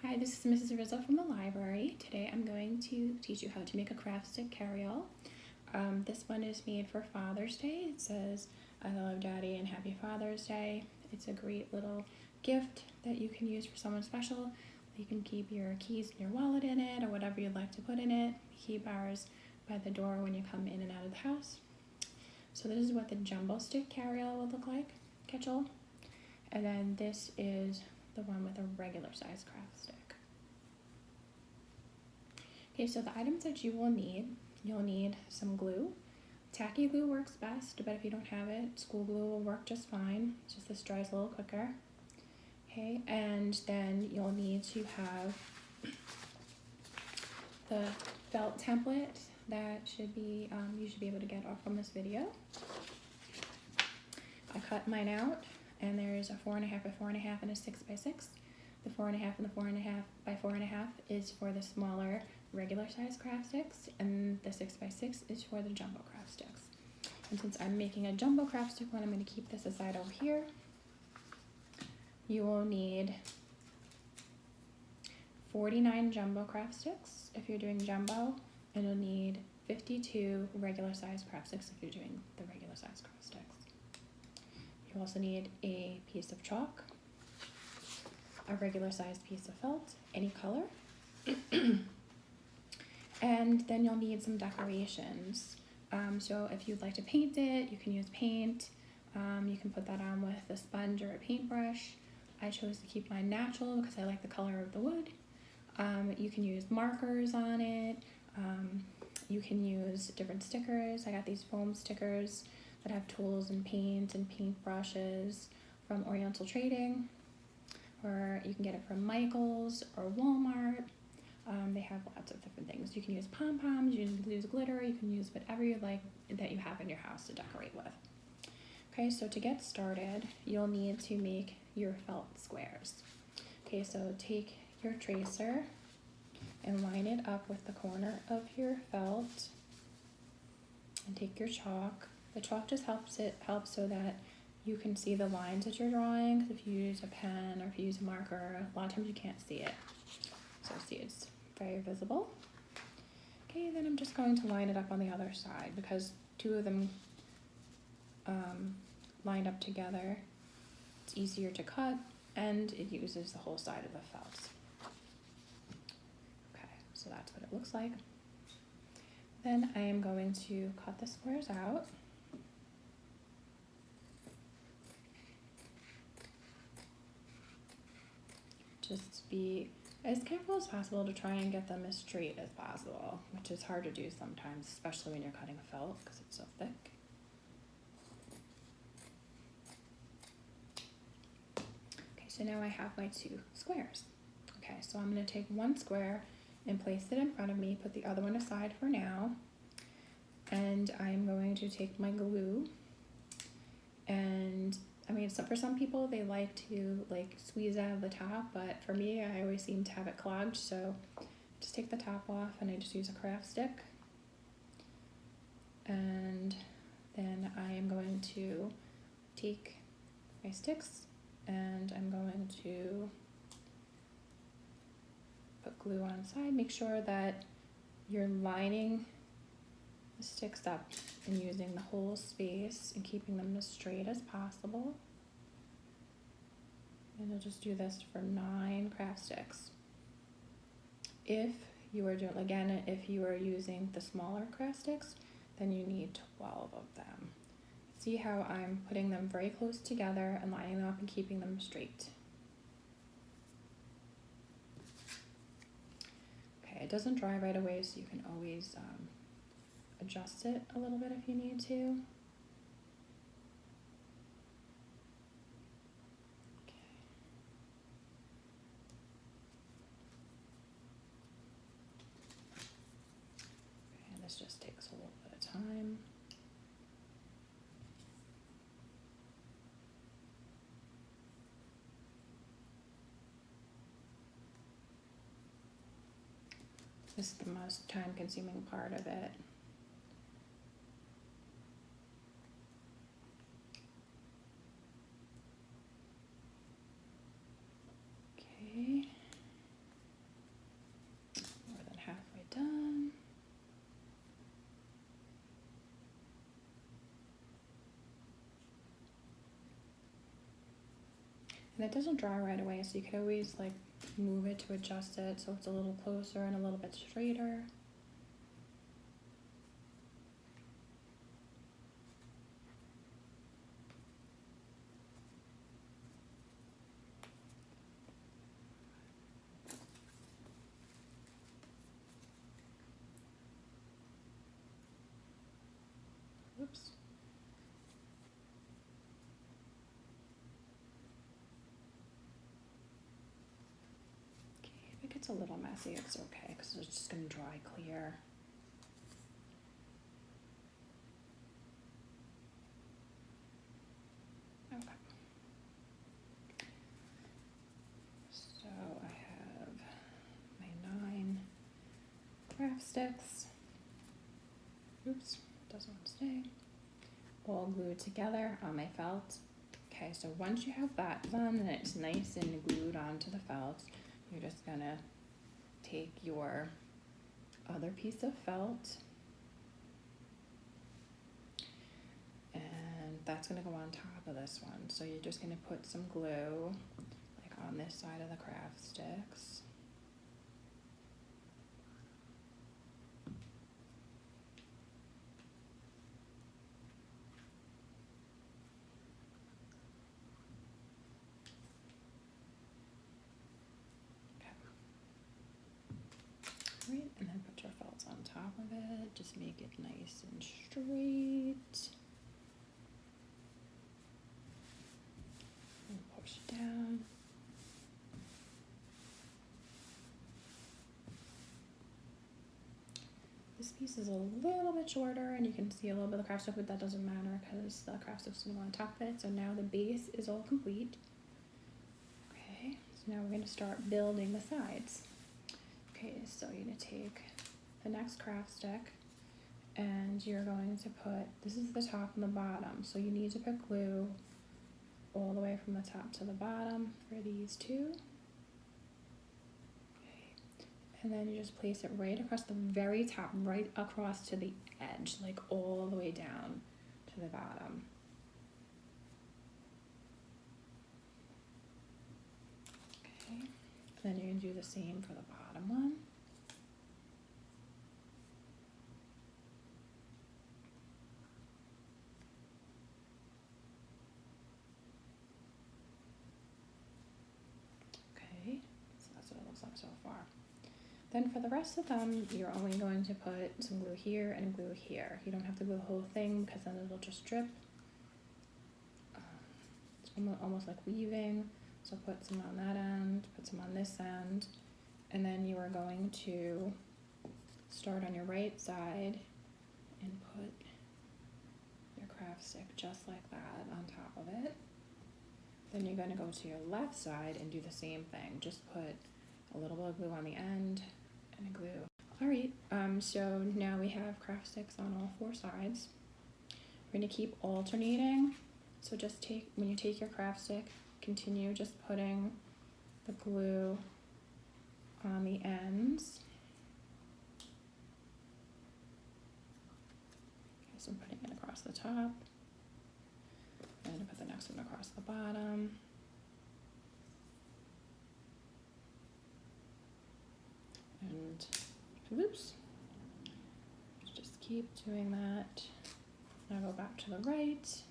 Hi, this is Mrs. Rizzo from the library. Today I'm going to teach you how to make a craft stick carryall. This one is made for Father's Day. It says, "I love Daddy and Happy Father's Day." It's a great little gift that you can use for someone special. You can keep your keys and your wallet in it or whatever you'd like to put in it. Key bars by the door when you come in and out of the house. So this is what the jumbo stick carryall would look like, Catchall. And then this is the one with a regular size craft stick. Okay, so the items that you will need, you'll need some glue. Tacky glue works best, but if you don't have it, school glue will work just fine. It's just this dries a little quicker. Okay, and then you'll need to have the felt template that should be, you should be able to get off from this video. I cut mine out, and there's a 4.5 by 4.5 and a 6 by 6. The 4.5 and the 4.5 by 4.5 is for the smaller regular size craft sticks, and the 6 by 6 is for the jumbo craft sticks. And since I'm making a jumbo craft stick one, I'm going to keep this aside over here. You will need 49 jumbo craft sticks if you're doing jumbo, and you'll need 52 regular size craft sticks if you're doing the regular size craft sticks. You also need a piece of chalk, a regular sized piece of felt, any color, and then you'll need some decorations. So if you'd like to paint it, you can use paint. You can put that on with a sponge or a paintbrush. I chose to keep mine natural because I like the color of the wood. You can use markers on it. You can use different stickers. I got these foam stickers that have tools and paint and paintbrushes from Oriental Trading, or you can get it from Michael's or Walmart. They have lots of different things. You can use pom-poms, you can use glitter, you can use whatever you like that you have in your house to decorate with. Okay, so to get started, you'll need to make your felt squares. Okay, so take your tracer and line it up with the corner of your felt, and take your chalk. The chalk just helps so that you can see the lines that you're drawing. Because if you use a pen or if you use a marker, a lot of times you can't see it. So see, it's very visible. Okay, then I'm just going to line it up on the other side because two of them lined up together. It's easier to cut and it uses the whole side of the felt. Okay, so that's what it looks like. Then I am going to cut the squares out. Just be as careful as possible to try and get them as straight as possible, which is hard to do sometimes, especially when you're cutting a felt because it's so thick. Okay, so now I have my two squares. Okay, so I'm going to take one square and place it in front of me, put the other one aside for now, and I'm going to take my glue, and I mean, so for some people, they like to squeeze out of the top, but for me, I always seem to have it clogged, so just take the top off and I just use a craft stick. And then I am going to take my sticks and I'm going to put glue on the side. Make sure that you're lining the sticks up and using the whole space and keeping them as straight as possible. And you'll just do this for 9 craft sticks. If you are doing, again, if you are using the smaller craft sticks, then you need 12 of them. See how I'm putting them very close together and lining them up and keeping them straight. Okay, it doesn't dry right away, so you can always adjust it a little bit if you need to. Okay. And this just takes a little bit of time. This is the most time-consuming part of it. Okay. And it doesn't dry right away, so you could always like move it to adjust it so it's a little closer and a little bit straighter. Oops. Okay, if it gets a little messy, it's okay because it's just going to dry clear. Okay. So I have my 9 craft sticks. Oops, doesn't want to stay. All glued together on my felt. Okay, so once you have that done and it's nice and glued onto the felt, you're just gonna take your other piece of felt and that's gonna go on top of this one. So you're just gonna put some glue like on this side of the craft sticks. Right, and then put your felts on top of it. Just make it nice and straight. And push down. This piece is a little bit shorter and you can see a little bit of the craft stick, but that doesn't matter because the craft stick's gonna go on top of it. So now the base is all complete. Okay, so now we're gonna start building the sides. Okay, so you're gonna take the next craft stick and you're going to put, this is the top and the bottom, so you need to put glue all the way from the top to the bottom for these two. Okay, and then you just place it right across the very top, right across to the edge, like all the way down to the bottom. Okay, then you're gonna do the same for the bottom one. Okay, so that's what it looks like so far. Then for the rest of them, you're only going to put some glue here and glue here. You don't have to glue the whole thing because then it'll just drip. It's almost like weaving. So put some on that end, put some on this end, and then you are going to start on your right side and put your craft stick just like that on top of it. Then you're going to go to your left side and do the same thing. Just put a little bit of glue on the end and a glue. All right, so now we have craft sticks on all 4 sides. We're going to keep alternating. So just when you take your craft stick, continue just putting the glue on the ends. Okay, so I'm putting it across the top. I'm going to put the next one across the bottom. And whoops, just keep doing that. Now go back to the right.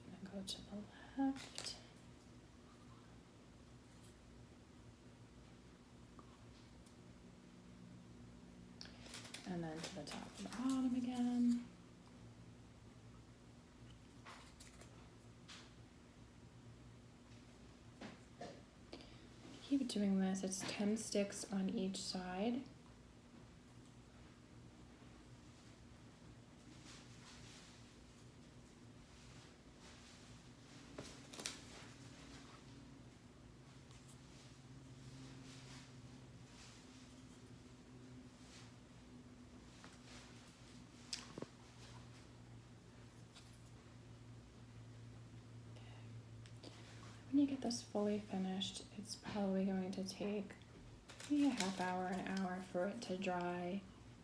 And then go to the left. And then to the top and the bottom again. Keep doing this. It's 10 sticks on each side. When you get this fully finished, it's probably going to take maybe a half hour, an hour for it to dry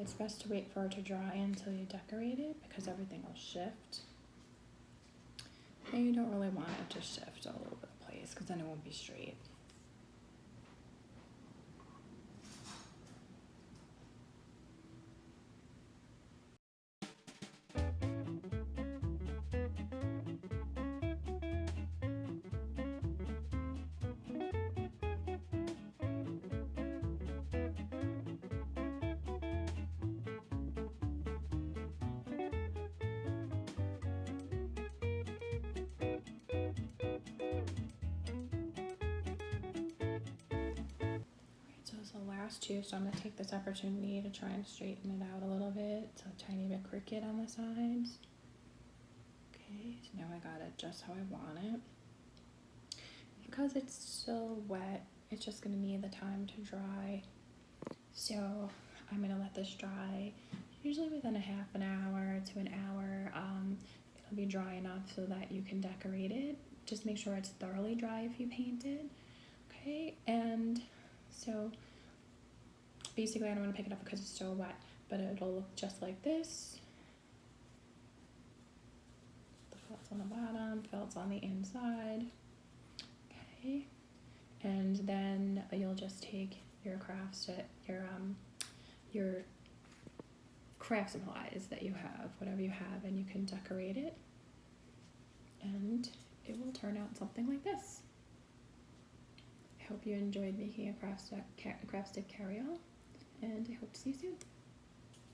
It's best to wait for it to dry until you decorate it because everything will shift. And you don't really want it to shift all over the place because then it won't be straight. So it's the last two, so I'm going to take this opportunity to try and straighten it out a little bit. It's a tiny bit crooked on the sides. Okay, so now I got it just how I want it. Because it's still wet, it's just going to need the time to dry. So I'm going to let this dry usually within a half an hour to an hour. It'll be dry enough so that you can decorate it. Just make sure it's thoroughly dry if you paint it. Okay, and so basically I don't want to pick it up because it's still wet, but it'll look just like this. The felt's on the bottom, felt's on the inside. Okay, and then you'll just take your your craft supplies that you have, whatever you have, and you can decorate it, and it will turn out something like this. I hope you enjoyed making a craft stick carryall, and I hope to see you soon.